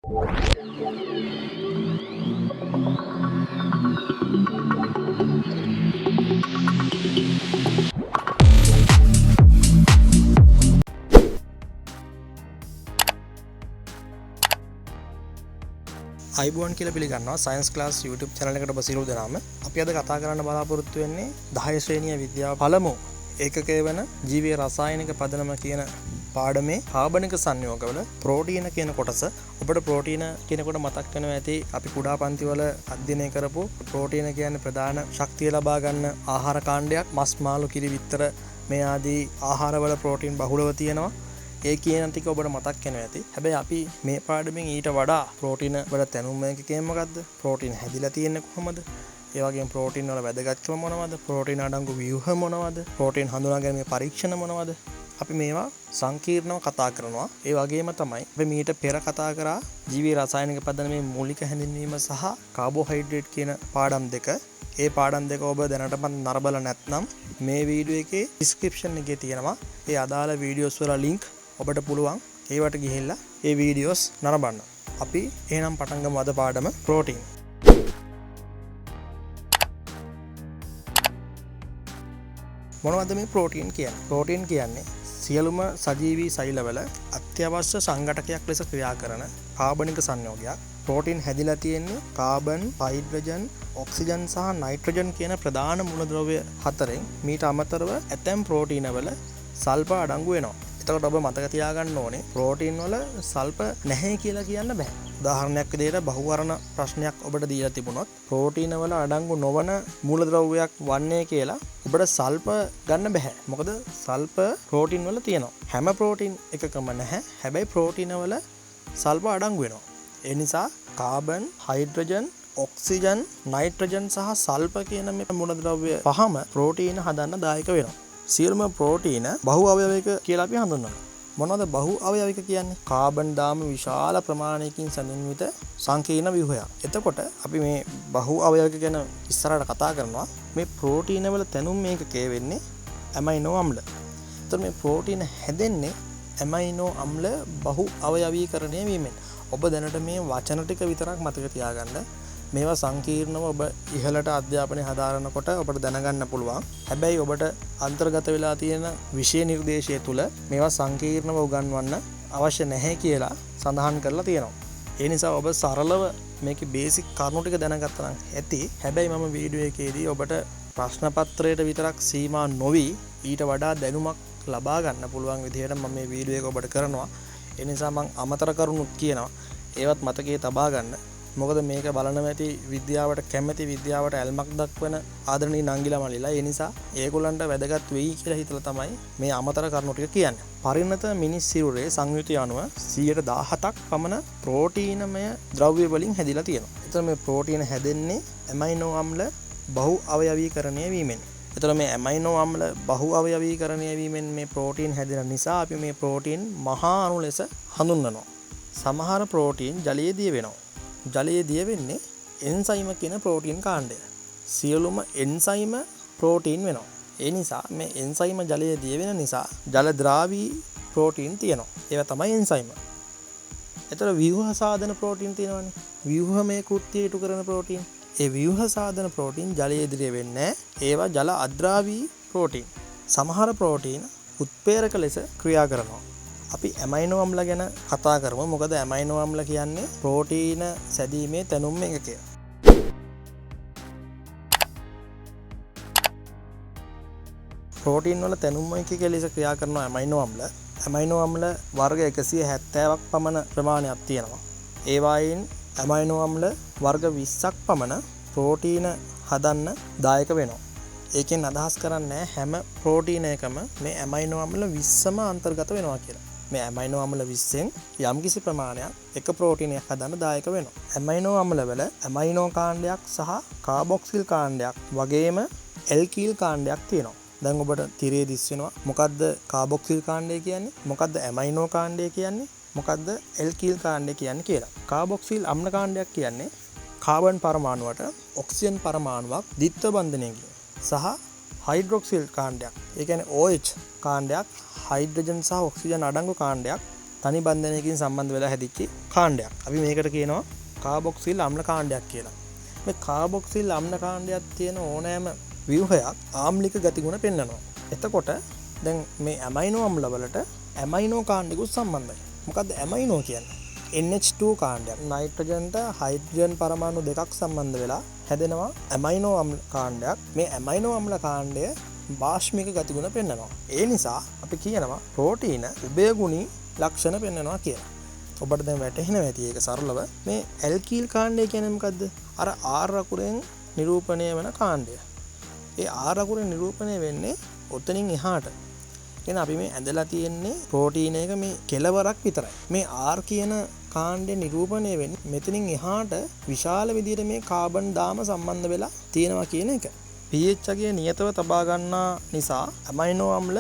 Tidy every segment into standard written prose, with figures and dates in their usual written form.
අයිබෝන් කියලා පිළිගන්නවා සයන්ස් ක්ලාස් YouTube channel එකට ඔබ සියලු දෙනාම. අපි අද කතා කරන්න බලාපොරොත්තු වෙන්නේ 10 ශ්‍රේණිය විද්‍යාව පළමු ඒකකය වෙන ජීවීය රසායනික පදනම කියන පාඩමේ කාබනික සංයෝගවල ප්‍රෝටීන කියන කොටස. ඔබට ප්‍රෝටීන කියනකොට මතක් වෙනවා ඇති අපි කුඩා පන්ති වල අධ්‍යයනය කරපු ප්‍රෝටීන කියන්නේ ප්‍රධාන ශක්තිය ලබා ගන්න ආහාර කාණ්ඩයක්. මස් මාළු කිරි විතර මේ ආදී ආහාරවල ප්‍රෝටීන් බහුලව තියෙනවා. ඒ කියන ටික ඔබට මතක් වෙනවා ඇති. හැබැයි අපි මේ පාඩමෙන් ඊට වඩා ප්‍රෝටීන වල තැනුම එකකේ මොකද්ද? ප්‍රෝටීන් හැදිලා තියෙන්නේ කොහොමද? ඒ වගේම ප්‍රෝටීන් වල වැදගත්කම මොනවද? ප්‍රෝටීන් අඩංගු ව්‍යුහ මොනවද? ප්‍රෝටීන් හඳුනා ගැනීමේ පරීක්ෂණ මොනවද? අපි මේවා සංකීර්ණව කතා කරනවා. ඒ වගේම තමයි අපි මීට පෙර කතා කරා ජීවීය රසායනික පදනමේ මූලික හැඳින්වීම සහ කාබෝහයිඩ්‍රේට් කියන පාඩම් දෙක. ඒ පාඩම් දෙක ඔබ දැනටමත් නරඹලා නැත්නම් මේ වීඩියෝ එකේ ඩිස්ක්‍රිප්ෂන් එකේ තියෙනවා. ඒ අදාළ වීඩියෝස් වල ලින්ක් ඔබට පුළුවන් ඒවට ගිහිල්ලා ඒ වීඩියෝස් නරඹන්න. අපි එහෙනම් පටන් ගමු අද පාඩම ප්‍රෝටීන්. මොනවද මේ ප්‍රෝටීන් කියන්නේ? ප්‍රෝටීන් කියන්නේ සියලුම සජීවී සෛලවල අත්‍යවශ්‍ය සංඝටකයක් ලෙස ක්‍රියා කරන කාබනික සංයෝගයක්. ප්‍රෝටීන් හැදිලා තියෙන්නේ කාබන්, හයිඩ්‍රජන්, ඔක්සිජන් සහ නයිට්‍රජන් කියන ප්‍රධාන මූලද්‍රව්‍ය හතරෙන්. මීට අමතරව ඇතැම් ප්‍රෝටීන වල සල්ෆ අඩංගු වෙනවා. එතකොට ඔබ මතක තියාගන්න ඕනේ ප්‍රෝටීන් වල සල්ෆ නැහැ කියලා කියන්න බෑ. උදාහරණයක් විදිහට බහුවර්ණ ප්‍රශ්නයක් ඔබට දීලා තිබුණොත් ප්‍රෝටීන වල අඩංගු නොවන මූලද්‍රව්‍යයක් වන්නේ කියලා ඔබට සල්ෆ ගන්න බෑ. මොකද සල්ෆ ප්‍රෝටීන් වල තියෙනවා. හැම ප්‍රෝටීන් එකකම නැහැ. හැබැයි ප්‍රෝටීන වල සල්ෆ අඩංගු වෙනවා. ඒ නිසා කාබන්, හයිඩ්‍රජන්, ඔක්සිජන්, නයිට්‍රජන් සහ සල්ෆ කියන මේ මූලද්‍රව්‍ය පහම ප්‍රෝටීන හදන්න දායක වෙනවා. සියලුම ප්‍රෝටීන බහු අවයවික කියලා අපි හඳුන්වනවා. මොනවද බහු අවයවික කියන්නේ? කාබන් දාම විශාල ප්‍රමාණයකින් සැනින්විත සංකීර්ණ ව්‍යුහයක්. එතකොට අපි මේ බහු අවයවික ගැන ඉස්සරහට කතා කරනවා. මේ ප්‍රෝටීන වල තැනුම් මේකකේ වෙන්නේ ඇමයිනෝ අම්ල. එතකොට මේ ප්‍රෝටීන හැදෙන්නේ ඇමයිනෝ අම්ල බහු අවයවීකරණය වීමෙන්. ඔබ දැනට මේ වචන ටික විතරක් මතක තියාගන්න. මේවා සංකීර්ණව ඔබ ඉහළට අධ්‍යාපනය හදාරනකොට ඔබට දැනගන්න පුළුවන්. හැබැයි ඔබට අන්තර්ගත වෙලා තියෙන විෂය නිර්දේශය තුළ මේවා සංකීර්ණව උගන්වන්න අවශ්‍ය නැහැ කියලා සඳහන් කරලා තියෙනවා. ඒ නිසා ඔබ සරලව මේකේ බේසික් කරුණු ටික දැනගත්තා නම් ඇති. හැබැයි මම වීඩියෝ එකේදී ඔබට ප්‍රශ්න පත්‍රයට විතරක් සීමා නොවි ඊට වඩා දැනුමක් ලබා ගන්න පුළුවන් විදිහට මම මේ වීඩියෝ එක ඔබට කරනවා. ඒ නිසා මම අමතර කරුණුත් කියනවා. ඒවත් මතකයේ තබා ගන්න. මොකද මේක බලන ඇති විද්‍යාවට කැමැති විද්‍යාවට ඇල්මක් දක්වන ආදරණීය නංගිලා මල්ලිලා. ඒ නිසා ඒගොල්ලන්ට වැදගත් වෙයි කියලා හිතලා තමයි මේ අමතර කරුණු ටික කියන්නේ. පරිණත මිනිස් සිරුරේ සංයුතිය අණුව 117ක් පමණ ප්‍රෝටීනමය ද්‍රව්‍ය වලින් හැදිලා තියෙනවා. එතන මේ ප්‍රෝටීන හැදෙන්නේ ඇමයිනෝ අම්ල බහු අවයවීකරණය වීමෙන්. එතන මේ ඇමයිනෝ අම්ල බහු අවයවීකරණය වීමෙන් මේ ප්‍රෝටීන් හැදෙන නිසා අපි මේ ප්‍රෝටීන් මහා අණු ලෙස හඳුන්වනවා. සමහර ප්‍රෝටීන් ජලයේ දිය වෙනවා. ජලයේ දිය වෙන්නේ එන්සයිම කියන ප්‍රෝටීන් කාණ්ඩය. සියලුම එන්සයිම ප්‍රෝටීන් වෙනවා. ඒ නිසා මේ එන්සයිම ජලයේ දිය වෙන නිසා ජල ද්‍රාවී ප්‍රෝටීන් තියෙනවා. ඒවා තමයි එන්සයිම. ඒතර ව්‍යුහ සාධන ප්‍රෝටීන් තියෙනවානේ. ව්‍යුහමය කෘත්‍ය ඉටු කරන ප්‍රෝටීන්. ඒ ව්‍යුහ සාධන ප්‍රෝටීන් ජලයේ දිය වෙන්නේ ඒවා ජල අද්‍රාවී ප්‍රෝටීන්. සමහර ප්‍රෝටීන් උත්ප්‍රේරක ලෙස ක්‍රියා කරනවා. අපි ඇමයිනෝ අම්ල ගැන කතා කරමු. මොකද ඇමයිනෝ අම්ල කියන්නේ ප්‍රෝටීන සැදීමේ තැනුම් එකකය. ප්‍රෝටීන් වල තැනුම් එකක ලෙස ක්‍රියා කරන ඇමයිනෝ අම්ල. ඇමයිනෝ අම්ල වර්ග 170ක් පමණ ප්‍රමාණයක් තියෙනවා. ඒ වයින් ඇමයිනෝ අම්ල වර්ග 20ක් පමණ ප්‍රෝටීන හදන්න දායක වෙනවා. ඒකෙන් අදහස් කරන්නේ හැම ප්‍රෝටීන එකම මේ ඇමයිනෝ අම්ල 20ම අන්තර්ගත වෙනවා කියලා. මේ ඇමයිනෝ අම්ල 20න් යම්කිසි ප්‍රමාණයක් එක ප්‍රෝටීනයක් හදන්න දායක වෙනවා. ඇමයිනෝ අම්ල වල ඇමයිනෝ කාණ්ඩයක් සහ කාබොක්සිල් කාණ්ඩයක් වගේම ඇල්කීල් කාණ්ඩයක් තියෙනවා. දැන් ඔබට තිරේ දිස් වෙනවා. මොකද්ද කාබොක්සිල් කාණ්ඩය කියන්නේ? මොකද්ද ඇමයිනෝ කාණ්ඩය කියන්නේ? මොකද්ද ඇල්කීල් කාණ්ඩය කියන්නේ කියලා. කාබොක්සිල් අම්ල කාණ්ඩයක් කියන්නේ කාබන් පරමාණුවට ඔක්සිජන් පරමාණුවක් ද්විත්ව බන්ධනයකින් සහ හයිඩ්‍රොක්සිල් කාණ්ඩයක්. ඒ කියන්නේ OH කාණ්ඩයක් හයිඩ්‍රජන් සහ ඔක්සිජන් අඩංගු කාණ්ඩයක් තනි බන්ධනයකින් සම්බන්ධ වෙලා හැදිච්ච කාණ්ඩයක්. අපි මේකට කියනවා කාබොක්සිල් අම්ල කාණ්ඩයක් කියලා. මේ කාබොක්සිල් අම්ල කාණ්ඩයක් තියෙන ඕනෑම ව්‍යුහයක් ආම්ලික ගතිගුණ පෙන්වනවා. එතකොට දැන් මේ ඇමයිනෝ අම්ල වලට ඇමයිනෝ කාණ්ඩිකුත් සම්බන්ධයි. මොකද්ද ඇමයිනෝ කියන්නේ? NH2 කාණ්ඩයක්. නයිට්‍රජන්ට හයිඩ්‍රජන් පරමාණු දෙකක් සම්බන්ධ වෙලා හැදෙනවා ඇමයිනෝ අම්ල කාණ්ඩයක්. මේ ඇමයිනෝ අම්ල කාණ්ඩය භාෂ්මික ගතිගුණ පෙන්වනවා. ඒ නිසා අපි කියනවා ප්‍රෝටීන උභයගුණී ලක්ෂණ පෙන්වනවා කියලා. ඔබට දැන් වැටහෙනවා ඇති ඒක සරලව. මේ ඇල්කීල් කාණ්ඩය කියන්නේ මොකද්ද? අර R අකුරෙන් නිරූපණය වෙන කාණ්ඩය. ඒ R අකුරෙන් නිරූපණය වෙන්නේ ඔතනින් එහාට. එහෙනම් අපි මේ ඇඳලා තියෙන්නේ ප්‍රෝටීන එක මේ කෙලවරක් විතරයි. මේ R කියන කාණ්ඩේ නිරූපණය වෙන්නේ මෙතනින් එහාට විශාල විදිහට මේ කාබන් දාම සම්බන්ධ වෙලා තියෙනවා කියන එක. pH අගය නියතව තබා ගන්නා නිසා ඇමයිනෝ අම්ල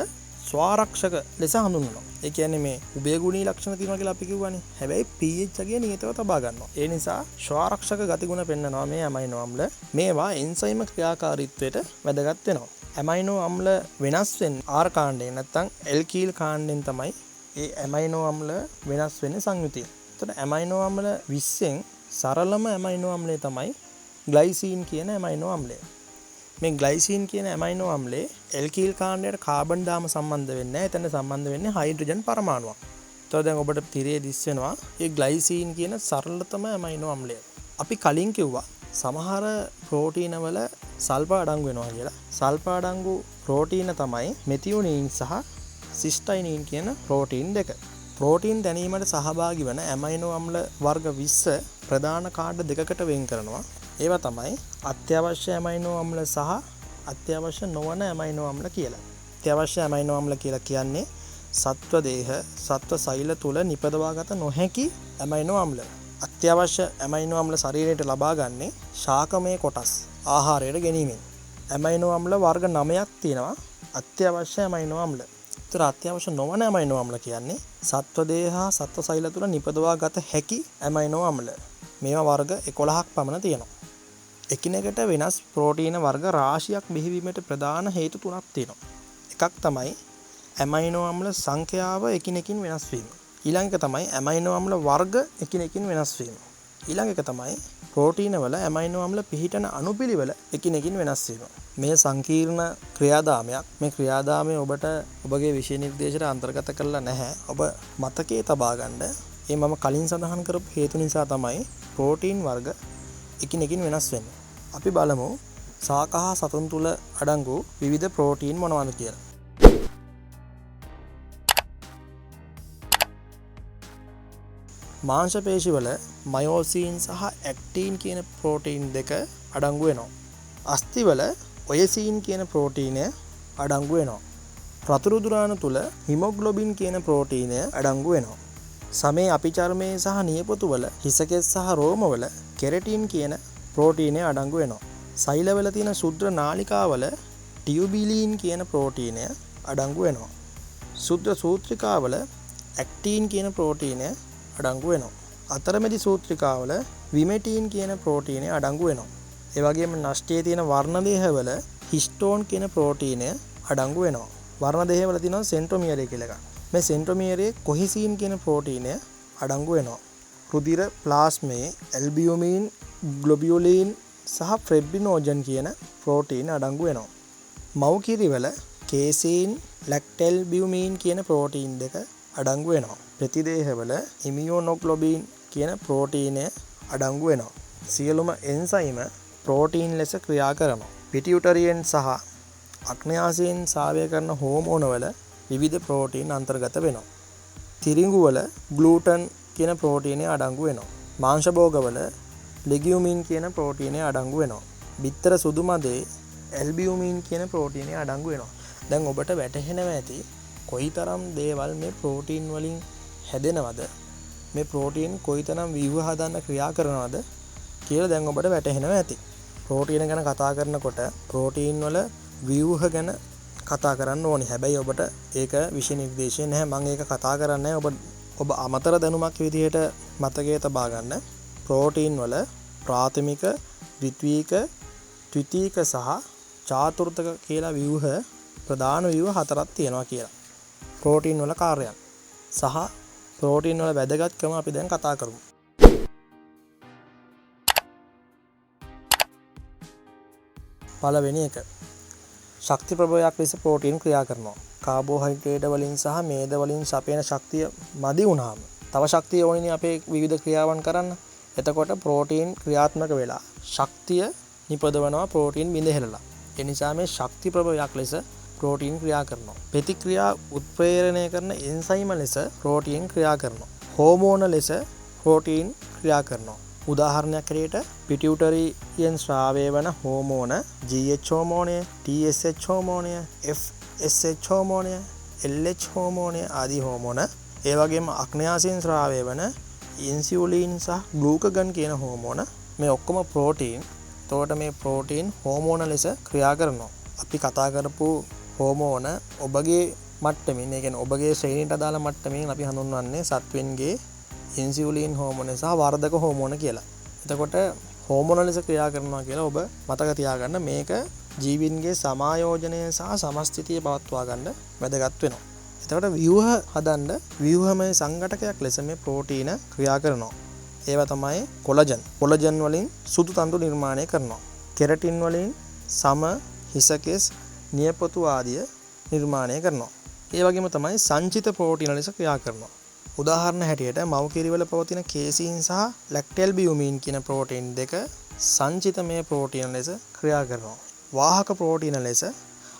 ස්වාරක්ෂක ලෙස හඳුන්වනවා. ඒ කියන්නේ මේ උභයගුණී ලක්ෂණ තියෙනවා කියලා අපි කිව්වනේ. හැබැයි pH අගය නියතව තබා ගන්නවා. ඒ නිසා ස්වාරක්ෂක ගතිගුණ පෙන්වනවා මේ ඇමයිනෝ අම්ල. මේවා එන්සයිම ක්‍රියාකාරීත්වයට වැදගත් වෙනවා. ඇමයිනෝ අම්ල වෙනස් වෙන්නේ R කාණ්ඩයෙන් නැත්නම් ඇල්කීල් කාණ්ඩයෙන් තමයි ඒ ඇමයිනෝ අම්ල වෙනස් වෙන්නේ සංයුතිය. එතකොට ඇමයිනෝ අම්ල 20න් සරලම ඇමයිනෝ අම්ලය තමයි ග්ලයිසීන් කියන ඇමයිනෝ අම්ලය. මේ ග්ලයිසීන් කියන ඇමයිනෝ අම්ලේ ඇල්කීල් කාණ්ඩයට කාබන් දාම සම්බන්ධ වෙන්නේ නැහැ. එතන සම්බන්ධ වෙන්නේ හයිඩ්‍රජන් පරමාණුවක්. එතකොට දැන් ඔබට තිරේ දිස් වෙනවා මේ ග්ලයිසීන් කියන සරලතම ඇමයිනෝ අම්ලය. අපි කලින් කිව්වා සමහර ප්‍රෝටීන වල සල්ෆර් අඩංගු වෙනවා කියලා. සල්ෆර් අඩංගු ප්‍රෝටීන තමයි මෙතියොනීන් සහ සිස්ටයිනීන් කියන ප්‍රෝටීන් දෙක. ප්‍රෝටීන් දැනීමට සහභාගී වන ඇමයිනෝ අම්ල වර්ග 20 ප්‍රධාන කාණ්ඩ දෙකකට වෙන් කරනවා. ඒවා තමයි අත්‍යවශ්‍ය ඇමයිනෝ අම්ල සහ අත්‍යවශ්‍ය නොවන ඇමයිනෝ අම්ල කියලා. අත්‍යවශ්‍ය ඇමයිනෝ අම්ල කියලා කියන්නේ සත්ව දේහ, සත්ව සෛල තුල නිපදවාගත නොහැකි ඇමයිනෝ අම්ල. අත්‍යවශ්‍ය ඇමයිනෝ අම්ල ශරීරයට ලබා ගන්නේ ශාකමය කොටස් ආහාරයට ගැනීමෙන්. ඇමයිනෝ අම්ල වර්ග 9ක් තියෙනවා අත්‍යවශ්‍ය ඇමයිනෝ අම්ල. ඒතර අත්‍යවශ්‍ය නොවන ඇමයිනෝ අම්ල කියන්නේ සත්ව දේහ හා සත්ව සෛල තුල නිපදවාගත හැකි ඇමයිනෝ අම්ල. මේවා වර්ග 11ක් පමණ තියෙනවා. එකිනෙකට වෙනස් ප්‍රෝටීන වර්ග රාශියක් බිහිවීමට ප්‍රධාන හේතු තුනක් තියෙනවා. එකක් තමයි ඇමයිනෝ අම්ල සංඛ්‍යාව එකිනෙකින් වෙනස් වීම. ඊළඟ එක තමයි ඇමයිනෝ අම්ල වර්ග එකිනෙකින් වෙනස් වීම. ඊළඟ එක තමයි ප්‍රෝටීන වල ඇමයිනෝ අම්ල පිහිටන අණුපිළිවෙල එකිනෙකින් වෙනස් වීම. මේ සංකීර්ණ ක්‍රියාදාමයක්. මේ ක්‍රියාදාමය ඔබට ඔබගේ විෂය නිර්දේශයට අන්තර්ගත කරලා නැහැ. ඔබ මතකයේ තබා ගන්න. ඒ මම කලින් සඳහන් කරපු හේතු නිසා තමයි ප්‍රෝටීන් වර්ග එකිනෙකින් වෙනස් වෙන්නේ. අපි බලමු ශාක හා සතුන් තුල අඩංගු විවිධ ප්‍රෝටීන් මොනවද කියලා. මාංශ පේශිවල මයෝසින් සහ ඇක්ටින් කියන ප්‍රෝටීන් දෙක අඩංගු වෙනවා. අස්ථිවල ඔයසින් කියන ප්‍රෝටීනය අඩංගු වෙනවා. රතුරුදුරාණු තුල හිමොග්ලොබින් කියන ප්‍රෝටීනය අඩංගු වෙනවා. සමේ අපිචර්මයේ සහ නියපොතු වල හිසකෙස් සහ රෝමවල කෙරටින් කියන ප්‍රෝටීනය අඩංගු වෙනවා. සෛලවල තියෙන ශුද්‍ර නාලිකාවල ටියුබිලින් කියන ප්‍රෝටීනය අඩංගු වෙනවා. ශුද්‍ර සූත්‍රිකාවල ඇක්ටින් කියන ප්‍රෝටීනය අඩංගු වෙනවා. අතරමැදි සූත්‍රිකාවල විමෙටින් කියන ප්‍රෝටීනය අඩංගු වෙනවා. ඒ වගේම නෂ්ටයේ තියෙන වර්ණදේහවල හිස්ටෝන් කියන ප්‍රෝටීනය අඩංගු වෙනවා. වර්ණදේහවල තියෙනවා සෙන්ට්‍රොමියරය කියලා එකක්. මේ සෙන්ට්‍රොමියරයේ කොහිසින් කියන ප්‍රෝටීනය අඩංගු වෙනවා. රුධිර ප්ලාස්මේ ඇල්බියුමින්, ග්ලොබියුලින් සහ ෆ්‍රෙබ්බිනෝජන් කියන ප්‍රෝටීන අඩංගු වෙනවා. මව්කිරිවල කේසීන්, ලැක්ටෙල්බියුමින් කියන ප්‍රෝටීන් දෙක අඩංගු වෙනවා. ප්‍රතිදේහවල ඉමියුනොග්ලොබින් කියන ප්‍රෝටීනය අඩංගු වෙනවා. සියලුම එන්සයිම ප්‍රෝටීන් ලෙස ක්‍රියා කරනවා. පිටියුටරියෙන් සහ අග්න්‍යාසයෙන් සාවය කරන හෝමෝනවල විවිධ ප්‍රෝටීන් අන්තර්ගත වෙනවා. තිරිඟුවල ග්ලූටන් කියන ප්‍රෝටීනය අඩංගු වෙනවා. මාංශ භෝගවල ලෙගියුමින් කියන ප්‍රෝටීනය අඩංගු වෙනවා. බිත්තර සුදු මදේ ඇල්බියුමින් කියන ප්‍රෝටීනය අඩංගු වෙනවා. දැන් ඔබට වැටහෙනවා ඇති කොයිතරම් දේවල් මේ ප්‍රෝටීන් වලින් හැදෙනවද, මේ ප්‍රෝටීන් කොයිතරම් ව්‍යුහ හදන්න ක්‍රියා කරනවද කියලා දැන් ඔබට වැටහෙනවා ඇති. ප්‍රෝටීන ගැන කතා කරනකොට ප්‍රෝටීන් වල ව්‍යුහ ගැන කතා කරන්න ඕනේ. හැබැයි ඔබට ඒක විෂය නිර්දේශය නැහැ. මම ඒක කතා කරන්නේ ඔබ අමතර දැනුමක් විදිහට මතකයේ තබා ගන්න. ප්‍රෝටීන් වල ප්‍රාථමික, ද්විතීයික, ත්‍රිතීයික සහ චාතුර්ථක කියලා ව්‍යුහ ප්‍රධාන ව්‍යුහ 4ක් තියෙනවා කියලා. ප්‍රෝටීන් වල කාර්යයන් සහ ප්‍රෝටීන් වල වැදගත්කම අපි දැන් කතා කරමු. පළවෙනි එක. ශක්ති ප්‍රභවයක් ලෙස ප්‍රෝටීන් ක්‍රියා කරනවා. කාබෝහයිඩ්‍රේට් වලින් සහ මේද වලින් සපයන ශක්තිය මදි වුණාම තව ශක්තිය ඕනිනේ අපේ විවිධ ක්‍රියාවන් කරන්න. එතකොට ප්‍රෝටීන් ක්‍රියාත්මක වෙලා ශක්තිය නිපදවනවා ප්‍රෝටීන් බිඳ හෙළලා. ඒ නිසා මේ ශක්ති ප්‍රභවයක් ලෙස ප්‍රෝටීන් ක්‍රියා කරනවා. ප්‍රතික්‍රියා උත්ප්‍රේරණය කරන එන්සයිම ලෙස ප්‍රෝටීන් ක්‍රියා කරනවා. හෝමෝන ලෙස ප්‍රෝටීන් ක්‍රියා කරනවා. උදාහරණයක් හැටියට පිටියුටරියෙන් ස්‍රාවය වන හෝමෝන GH හෝමෝනය, TSH හෝමෝනය, FSH හෝමෝනය, LH හෝමෝනය ආදී හෝමෝන, ඒ වගේම අග්න්‍යාශයෙන් ස්‍රාවය වන ඉන්සියුලින් සහ ග්ලූකගන් කියන හෝමෝන මේ ඔක්කොම ප්‍රෝටීන්. එතකොට මේ ප්‍රෝටීන් හෝමෝන ලෙස ක්‍රියා කරනවා. අපි කතා කරපු හෝමෝන ඔබගේ මට්ටමින්, ඒ කියන්නේ ඔබගේ ශ්‍රේණියට අදාළ මට්ටමින් අපි හඳුන්වන්නේ සත්වෙන්ගේ ඉන්සියුලින් හෝමෝන සහ වර්ධක හෝමෝන කියලා. එතකොට හෝමෝන ලෙස ක්‍රියා කරනවා කියලා ඔබ මතක තියාගන්න. මේක ජීවීන්ගේ සමායෝජනය සහ සමස්ථිතිය පවත්වා ගන්න වැදගත් වෙනවා. එතකොට ව්‍යුහ හදන්න ව්‍යුහමය සංඝටකයක් ලෙස මේ ප්‍රෝටීන ක්‍රියා කරනවා. ඒවා තමයි කොලජන්. කොලජන් වලින් සුදු තන්තු නිර්මාණය කරනවා. කෙරටින් වලින් සම, හිසකෙස්, නියපොතු ආදිය නිර්මාණය කරනවා. ඒ වගේම තමයි සංචිත ප්‍රෝටීන ලෙස ක්‍රියා කරනවා. උදාහරණ හැටියට මව්කිරිවල පවතින කේසීන් සහ ලැක්ටෙල්බියුමින් කියන ප්‍රෝටීන් දෙක සංචිතමය ප්‍රෝටීන ලෙස ක්‍රියා කරනවා. වාහක ප්‍රෝටීන ලෙස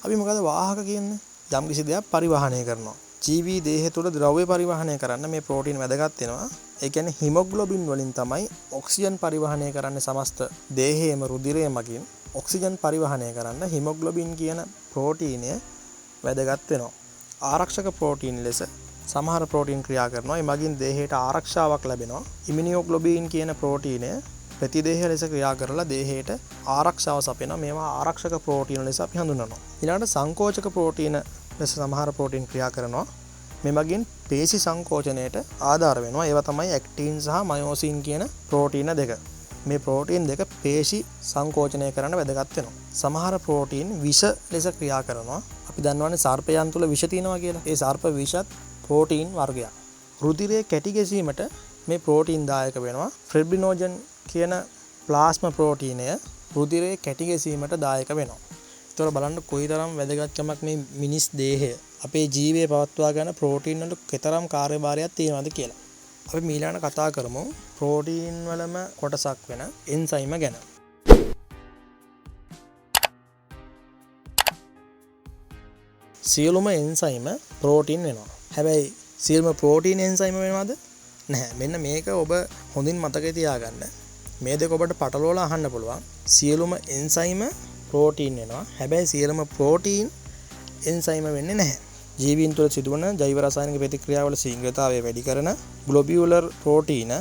අපි මොකද වාහක කියන්නේ? යම්කිසි දෙයක් පරිවහනය කරනවා. ජීවී දේහය තුළ ද්‍රව්‍ය පරිවහනය කරන්න මේ ප්‍රෝටීන් වැදගත් වෙනවා. ඒ කියන්නේ හිමොග්ලොබින් වලින් තමයි ඔක්සිජන් පරිවහනය කරන්නේ. සමස්ත දේහයේම රුධිරය මගින් ඔක්සිජන් පරිවහනය කරන්න හිමොග්ලොබින් කියන ප්‍රෝටීනය වැදගත් වෙනවා. ආරක්ෂක ප්‍රෝටීන් ලෙස සමහර ප්‍රෝටීන් ක්‍රියා කරනවා. ඒ මගින් දේහයට ආරක්ෂාවක් ලැබෙනවා. ඉමුනියෝග්ලොබින් කියන ප්‍රෝටීනය ප්‍රතිදේහ ලෙස ක්‍රියා කරලා දේහයට ආරක්ෂාව සපයනවා. මේවා ආරක්ෂක ප්‍රෝටීන ලෙස අපි හඳුන්වනවා. ඊළඟට සංකෝචක ප්‍රෝටීන ලෙස සමහර ප්‍රෝටීන් ක්‍රියා කරනවා. මේ මගින් පේශි සංකෝචනයට ආධාර වෙනවා. ඒවා තමයි ඇක්ටින් සහ මයෝසින් කියන ප්‍රෝටීන දෙක. මේ ප්‍රෝටීන් දෙක පේශි සංකෝචනය කරන්න වැදගත් වෙනවා. සමහර ප්‍රෝටීන් විෂ ලෙස ක්‍රියා කරනවා. අපි දන්නවනේ සර්පයන් තුළ විෂ තියෙනවා කියලා. ඒ සර්ප විෂත් ප්‍රෝටීන් වර්ගයක්. රුධිරයේ කැටි ගැසීමට මේ ප්‍රෝටීන් දායක වෙනවා. ෆිබ්‍රිනෝජන් කියන ප්ලාස්මා ප්‍රෝටීනය රුධිරයේ කැටි ගැසීමට දායක වෙනවා. ඒතර බලන්න කොයිතරම් වැදගත්කමක් මේ මිනිස් දේහය අපේ ජීවය පවත්වා ගන්න ප්‍රෝටීන් වල කොතරම් කාර්යභාරයක් තියෙනවද කියලා. අපි ඊළඟට කතා කරමු ප්‍රෝටීන් වලම කොටසක් වෙන එන්සයිම ගැන. සියලුම එන්සයිම ප්‍රෝටීන් වෙනවා. හැබැයි සියලුම ප්‍රෝටීන් එන්සයිම වෙනවද? නැහැ. මෙන්න මේක ඔබ හොඳින් මතක තියාගන්න. මේ දෙක ඔබට පටලවලා අහන්න පුළුවන්. සියලුම එන්සයිම ප්‍රෝටීන් වෙනවා. හැබැයි සියලුම ප්‍රෝටීන් එන්සයිම වෙන්නේ නැහැ. ජීවීන් තුළ සිදුවන ජෛව රසායනික ප්‍රතික්‍රියාවල ශීඝ්‍රතාවය වැඩි කරන ග්ලොබියුලර් ප්‍රෝටීන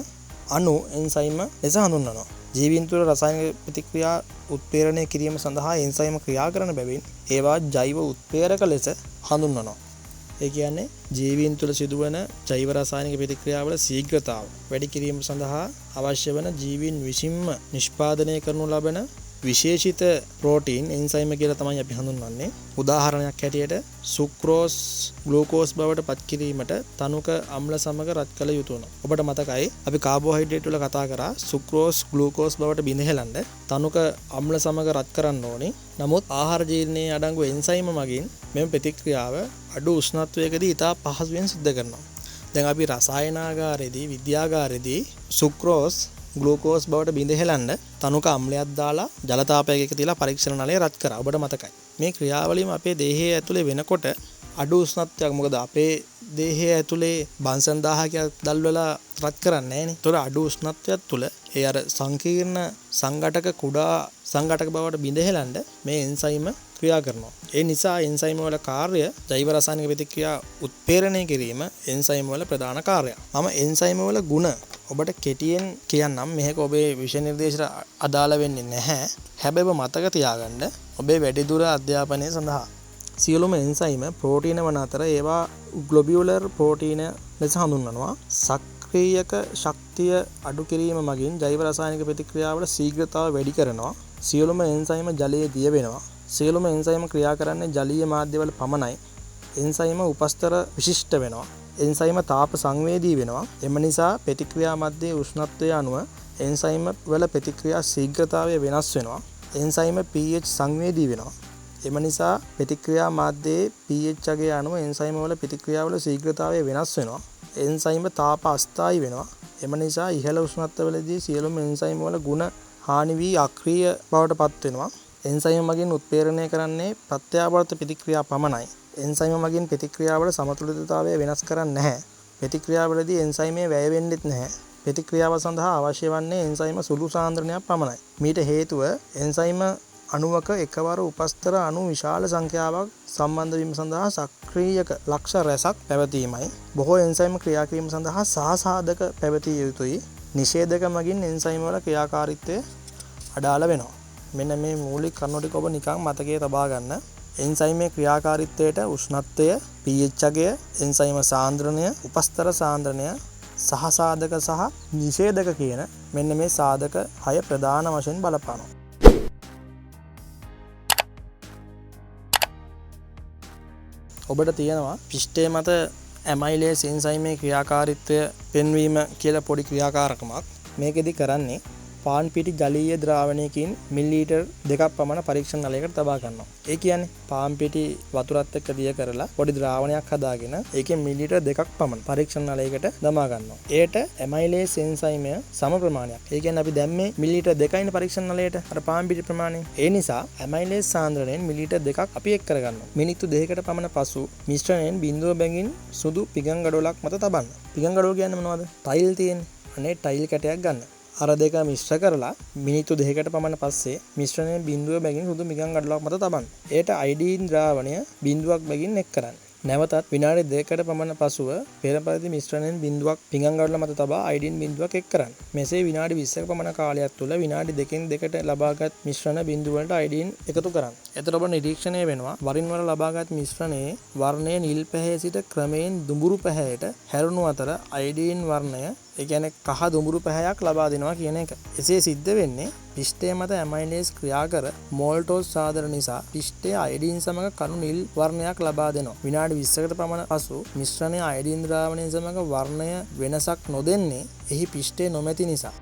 අණු එන්සයිම ලෙස හඳුන්වනවා. ජීවීන් තුළ රසායනික ප්‍රතික්‍රියා උත්ප්‍රේරණය කිරීම සඳහා එන්සයිම ක්‍රියා කරන බැවින් ඒවා ජෛව උත්ප්‍රේරක ලෙස හඳුන්වනවා. ඒ කියන්නේ ජීවීන් තුළ සිදුවන ජෛව රසායනික ප්‍රතික්‍රියාවල ශීඝ්‍රතාව වැඩි කිරීම සඳහා අවශ්‍ය වන ජීවීන් විසින්ම නිෂ්පාදනය කරනු ලබන විශේෂිත ප්‍රෝටීන් එන්සයිම කියලා තමයි අපි හඳුන්වන්නේ. උදාහරණයක් හැටියට සුක්‍රෝස් ග්ලූකෝස් බවට පත් කිරීමට තනුක අම්ල සමග රත් කළ යුතු වෙනවා. ඔබට මතකයි අපි කාබෝහයිඩ්‍රේට් වල කතා කරා සුක්‍රෝස් ග්ලූකෝස් බවට බිඳ හෙලන්න තනුක අම්ල සමග රත් කරන්න ඕනේ. නමුත් ආහාර ජීර්ණයේ අඩංගු එන්සයිම මගින් මෙම ප්‍රතික්‍රියාව අඩු උෂ්ණත්වයකදී ඉතා පහසුවෙන් සිද්ධ කරනවා. දැන් අපි රසායනාගාරයේදී විද්‍යාගාරයේදී සුක්‍රෝස් ග්ලූකෝස් බවට බිඳ හෙලන්න තනුක අම්ලයක් දාලා ජල තාපයක තියලා පරීක්ෂණ නලය රත් කරා. ඔබට මතකයි. මේ ක්‍රියාවලියම අපේ දේහය ඇතුලේ වෙනකොට අඩු උෂ්ණත්වයක්, මොකද අපේ දේහය ඇතුලේ බන්සන් 1000ක් දැල්වලා රත් කරන්නේ නැහනේ. ඒතොර අඩු උෂ්ණත්වයක් තුල ඒ අර සංකීර්ණ සංඝටක කුඩා සංඝටක බවට බිඳ හෙලන්න මේ එන්සයිම ක්‍රියා කරනවා. ඒ නිසා එන්සයිම වල කාර්ය ජෛව රසායනික ප්‍රතික්‍රියා උත්ප්‍රේරණය කිරීම එන්සයිම වල ප්‍රධාන කාර්යයක්. මම එන්සයිම වල ගුණ ඔබට කෙටියෙන් කියන්නම්. මේක ඔබේ විෂය නිර්දේශයට අදාළ වෙන්නේ නැහැ. හැබැයි ඔබ මතක තියාගන්න ඔබේ වැඩිදුර අධ්‍යාපනය සඳහා සියලුම එන්සයිම ප්‍රෝටීන වන අතර ඒවා ග්ලොබියුලර් ප්‍රෝටීන ලෙස හඳුන්වනවා. සක්‍රියක ශක්තිය අඩු කිරීම මගින් ජෛව රසායනික ප්‍රතික්‍රියාවල ශීඝ්‍රතාව වැඩි කරනවා. සියලුම එන්සයිම ජලයේ දිය වෙනවා. සියලුම එන්සයිම ක්‍රියා කරන්නේ ජලීය මාධ්‍යවල පමණයි. එන්සයිම උපස්තර විශිෂ්ට වෙනවා. එන්සයිම තාප සංවේදී වෙනවා. එම නිසා ප්‍රතික්‍රියා මැදේ උෂ්ණත්වය අනුව එන්සයිම වල ප්‍රතික්‍රියා ශීඝ්‍රතාවය වෙනස් වෙනවා. එන්සයිම pH සංවේදී වෙනවා. එම නිසා ප්‍රතික්‍රියා මාධ්‍යයේ pH අගය අනුව එන්සයිම වල ප්‍රතික්‍රියාවල ශීඝ්‍රතාවය වෙනස් වෙනවා. එන්සයිම තාප අස්ථායි වෙනවා. එම නිසා ඉහළ උෂ්ණත්වවලදී සියලුම එන්සයිම වල ගුණ හානි වී අක්‍රීය බවට පත් වෙනවා. එන්සයිම මගින් උත්ප්‍රේරණය කරන්නේ ප්‍රත්‍යාවර්ත ප්‍රතික්‍රියා පමණයි. එන්සයිම මගින් ප්‍රතික්‍රියාවල සමතුලිතතාවය වෙනස් කරන්නේ නැහැ. ප්‍රතික්‍රියාවලදී එන්සයිමේ වැය වෙන්නෙත් නැහැ. ප්‍රතික්‍රියාව සඳහා අවශ්‍ය වන්නේ එන්සයිම සුළු සාන්ද්‍රණයක් පමණයි. මීට හේතුව එන්සයිම අණුවක එකවර උපස්තර අණු විශාල සංඛ්‍යාවක් සම්බන්ධ වීම සඳහා සක්‍රීයක ලක්ෂ රැසක් පැවතීමයි. බොහෝ එන්සයිම ක්‍රියා කිරීම සඳහා සාධක පැවතිය යුතුයි. නිෂේධක මගින් එන්සයිම වල ක්‍රියාකාරීත්වය අඩාල වෙනවා. මෙන්න මේ මූලික කරුණු ටික ඔබ නිකන් මතකයේ තබා ගන්න. එන්සයිමේ ක්‍රියාකාරීත්වයට උෂ්ණත්වය, pH අගය, එන්සයිම සාන්ද්‍රණය, උපස්තර සාන්ද්‍රණය, සහසාධක සහ නිෂේධක කියන මෙන්න මේ සාධක 6 ප්‍රධාන වශයෙන් බලපානවා. ඔබට තියෙනවා පිෂ්ඨය මත ඇමයිලේස් එන්සයිමේ ක්‍රියාකාරීත්වය පෙන්වීම කියලා පොඩි ක්‍රියාකාරකමක්. මේකෙදි කරන්නේ පාන් පිටි ජලීය ද්‍රාවණයකින් මිලිලීටර් 2ක් පමණ පරීක්ෂණ නලයකට තබා ගන්නවා. ඒ කියන්නේ පාන් පිටි වතුරත් එක්ක දිය කරලා පොඩි ද්‍රාවණයක් හදාගෙන ඒකෙන් මිලිලීටර් 2ක් පමණ පරීක්ෂණ නලයකට දමා ගන්නවා. ඒට ඇමයිලේස් එන්සයිමය සම ප්‍රමාණයක්. ඒ කියන්නේ අපි දැම්මේ මිලිලීටර් 2යිනේ පරීක්ෂණ නලයට අර පාන් පිටි ප්‍රමාණය. ඒ නිසා ඇමයිලේස් සාන්ද්‍රණයෙන් මිලිලීටර් 2ක් අපි එක් කරගන්නවා. මිනිත්තු 2කට පමණ පසු මිශ්‍රණයෙන් බිඳුව බැගින් සුදු පිගන් ගඩොලක් මත තබන්න. පිගන් ගඩොල කියන්නේ මොනවද? ටයිල් තියෙන්නේ. අනේ ටයිල් කැටයක් ගන්න. අර දෙක මිශ්‍ර කරලා මිනිත්තු 2කට පමණ පස්සේ මිශ්‍රණයේ බිඳුව බැගින් සුදු මිගන් ගඩොලක් මත තබන්න. ඒට අයඩීන් ද්‍රාවණය බිඳුවක් බැගින් එක් කරන්න. නැවතත් විනාඩි 2කට පමණ පසුව පෙර පරිදි මිශ්‍රණයෙන් බිඳුවක් පිගන් ගඩොල මත තබා අයඩීන් බිඳුවක් එක් කරන්න. මෙසේ විනාඩි 20ක පමණ කාලයක් තුළ විනාඩි 2කින් 2කට ලබාගත් මිශ්‍රණ බිඳුව වලට අයඩීන් එකතු කරන්න. එතකොට ඔබ නිරීක්ෂණය වෙනවා වරින් වර ලබාගත් මිශ්‍රණයේ වර්ණය නිල් පැහැය සිට ක්‍රමයෙන් දුඹුරු පැහැයට හැරුණු අතර අයඩීන් වර්ණය ඒ කියන්නේ කහ දුඹුරු පැහැයක් ලබා දෙනවා කියන එක. එසේ සිද්ධ වෙන්නේ පිෂ්ඨය මත ඇමයිලේස් ක්‍රියා කර මෝල්ටෝස් සාධන නිසා පිෂ්ඨයේ අයඩීන් සමග කණු නිල් වර්ණයක් ලබා දෙනවා. විනාඩි 20කට පමණ පසු මිශ්‍රණයේ අයඩීන් ද්‍රාවණය සමග වර්ණය වෙනසක් නොදෙන්නේ එහි පිෂ්ඨය නොමැති නිසා.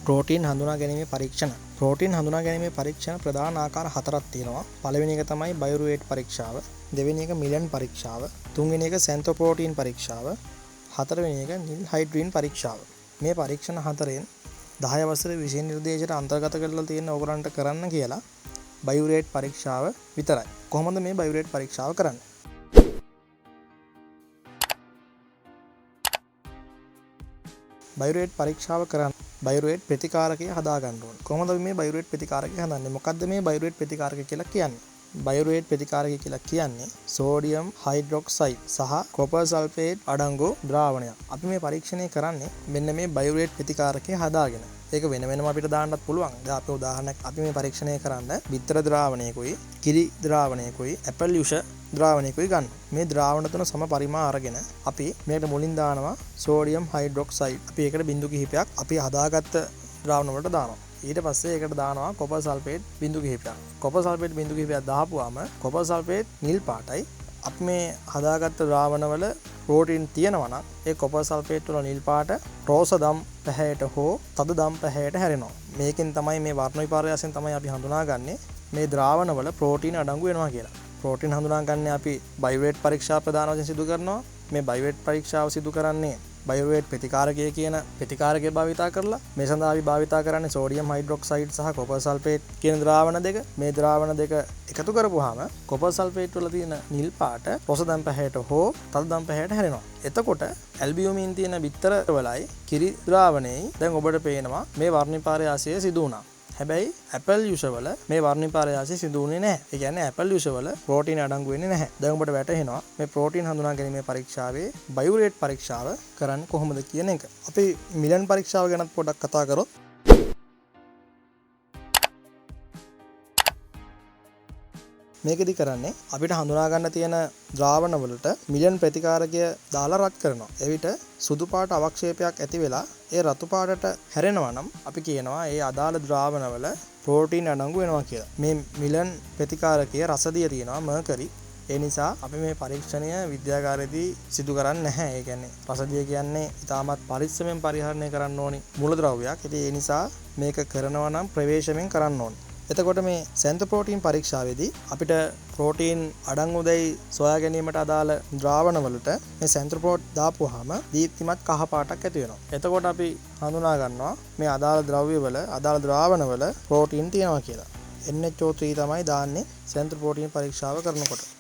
ප්‍රෝටීන් හඳුනා ගැනීමේ පරීක්ෂණ. ප්‍රෝටීන් හඳුනා ගැනීමේ පරීක්ෂණ ප්‍රධාන ආකාර 4ක් තියෙනවා. පළවෙනි එක තමයි බයුරුවේට් පරීක්ෂාව, දෙවෙනි එක මිලන් පරීක්ෂාව, තුන්වෙනි එක සෙන්තෝප්‍රෝටීන් පරීක්ෂාව, හතරවෙනි එක නිල් හයිඩ්‍රීන් පරීක්ෂාව. මේ පරීක්ෂණ හතරෙන් 10 වසරේ විෂය නිර්දේශයට අන්තර්ගත කරලා තියෙන ඕගලන්ට කරන්න කියලා බයුරේට් පරීක්ෂාව විතරයි. කොහොමද මේ බයුරේට් පරීක්ෂාව කරන්නේ? බයුරේට් පරීක්ෂාව කරන්න බයුරේට් ප්‍රතිකාරකය හදා ගන්න ඕනේ. කොහොමද මේ බයුරේට් ප්‍රතිකාරකය හදන්නේ? මොකද්ද මේ බයුරේට් ප්‍රතිකාරකය කියලා කියන්නේ? බයුරේට් ප්‍රතිකාරකය කියලා කියන්නේ සෝඩියම් හයිඩ්‍රොක්සයිඩ් සහ කොපර් සල්ෆේට් අඩංගු ද්‍රාවණයක්. අපි මේ පරීක්ෂණය කරන්නේ මෙන්න මේ බයුරේට් ප්‍රතිකාරකය හදාගෙන. ඒක වෙන වෙනම අපිට දාන්නත් පුළුවන්. දැන් අපි උදාහරණයක් අපි මේ පරීක්ෂණය කරන්න බිත්තර ද්‍රාවණයකුයි, කිරි ද්‍රාවණයකුයි, ඇපල් යුෂ ද්‍රාවණයකුයි ගන්න. මේ ද්‍රාවණ තුන සම පරිමාණ අරගෙන අපි මේකට මුලින් දානවා සෝඩියම් හයිඩ්‍රොක්සයිඩ්. අපි ඒකට බිඳු කිහිපයක් අපි හදාගත්ත ද්‍රාවණ වලට දානවා. ඊට පස්සේ ඒකට දානවා කොපර් සල්ෆේට් බිඳු කිහිපයක්. කොපර් සල්ෆේට් බිඳු කිහිපයක් දාපුවාම කොපර් සල්ෆේට් නිල් පාටයි. අපි මේ හදාගත්ත ද්‍රාවණවල ප්‍රෝටීන් තියෙනවා නම් ඒ කොපර් සල්ෆේට් වල නිල් පාට රෝස දම් පැහැයට හෝ තද දම් පැහැයට හැරෙනවා. මේකෙන් තමයි මේ වර්ණ විපර්යාසයෙන් තමයි අපි හඳුනාගන්නේ මේ ද්‍රාවණවල ප්‍රෝටීන් අඩංගු වෙනවා කියලා. ප්‍රෝටීන් හඳුනාගන්නේ අපි බයුරේට් පරීක්ෂා ප්‍රධාන වශයෙන් සිදු කරනවා. මේ බයුරේට් පරීක්ෂාව සිදු කරන්නේ බයුරේට් ප්‍රතිකාරකය කියන ප්‍රතිකාරකය භාවිතා කරලා. මේ සඳහා අපි භාවිතා කරන්නේ සෝඩියම් හයිඩ්‍රොක්සයිඩ් සහ කොපර් සල්ෆේට් කියන ද්‍රාවණ දෙක. මේ ද්‍රාවණ දෙක එකතු කරපුවාම කොපර් සල්ෆේට් වල තියෙන නිල් පාට රොස දම් පැහැයට හෝ තද දම් පැහැයට හැරෙනවා. එතකොට ඇල්බියුමින් තියෙන බිත්තර වලයි කිරි ද්‍රාවණයයි දැන් ඔබට පේනවා මේ වර්ණ විපර්යාසය සිදු වුණා. හැබැයි ඇපල් යුෂ වල මේ වර්ණ විපර්යාසය සිදු වුණේ නැහැ. ඒ කියන්නේ ඇපල් යුෂ වල ප්‍රෝටීන් අඩංගු වෙන්නේ නැහැ. දැන් ඔබට වැටහෙනවා මේ ප්‍රෝටීන් හඳුනා ගැනීමේ පරීක්ෂාවේ බයුරේට් පරීක්ෂාව කරන්නේ කොහොමද කියන එක. අපි මිලන් පරීක්ෂාව ගැනත් පොඩ්ඩක් කතා කරොත් මේකෙදි කරන්නේ අපිට හඳුනා ගන්න තියෙන ද්‍රාවණ වලට මිලන් ප්‍රතිකාරකය දාලා රත් කරනවා. එවිට සුදු පාට අවක්ෂේපයක් ඇති වෙලා ඒ රතු පාටට හැරෙනවා නම් අපි කියනවා ඒ අදාළ ද්‍රාවණවල ප්‍රෝටීන් අඩංගු වෙනවා කියලා. මේ මිලන් ප්‍රතිකාරකයේ රසදිය තියෙනවා මර්කරි. ඒ නිසා අපි මේ පරීක්ෂණය විද්‍යාගාරයේදී සිදු කරන්නේ නැහැ. ඒ කියන්නේ රසදිය කියන්නේ ඉතාමත් පරිස්සමෙන් පරිහරණය කරන්න ඕනි මූලද්‍රව්‍යයක්. ඉතින් ඒ නිසා මේක කරනවා නම් ප්‍රවේශමෙන් කරන්න ඕනි. එතකොට මේ සෙන්තප්‍රෝටීන් පරීක්ෂාවේදී අපිට ප්‍රෝටීන් අඩංගුදයි සොයා ගැනීමට අදාළ ද්‍රාවණවලට මේ සෙන්තප්‍රෝට් දාපුවාම දීප්තිමත් කහ පාටක් ඇති වෙනවා. එතකොට අපි හඳුනා ගන්නවා මේ අදාළ ද්‍රව්‍යවල අදාළ ද්‍රාවණවල ප්‍රෝටීන් තියෙනවා කියලා. NHO3 තමයි දාන්නේ සෙන්තප්‍රෝටීන් පරීක්ෂාව කරනකොට.